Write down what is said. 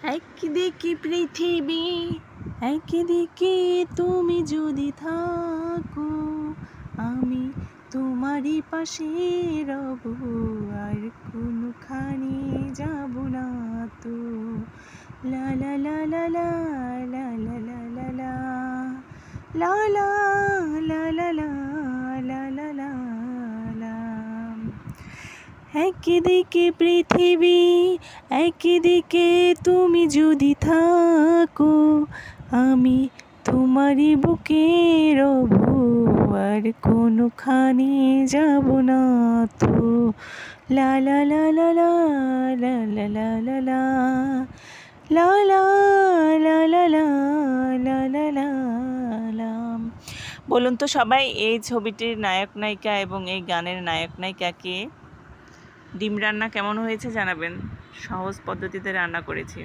একদিকে পৃথিবী, একদিকে তুমি যদি থাকো, আমি তোমারই পাশে রব, আর কোনখানে যাব না তো। লা লা লা লা লা লা লা লা লা লা লা লা লা লা লা লা লা লা লা। একদিকে পৃথিবী, একদিকে তুমি যদি থাকো, আমি তোমারই বুকে রব, আর কোনখানে যাব না তো। লা লা লা লা লা লা লা লা লা লা লা লা লা লা লা লা লা লা লা। বলুন তো সবাই, এই ছবিটির নায়ক নায়িকা এবং এই গানের নায়ক নায়িকা কে? ডিম রান্না কেমন হয়েছে জানাবেন। সহজ পদ্ধতিতে রান্না করেছি।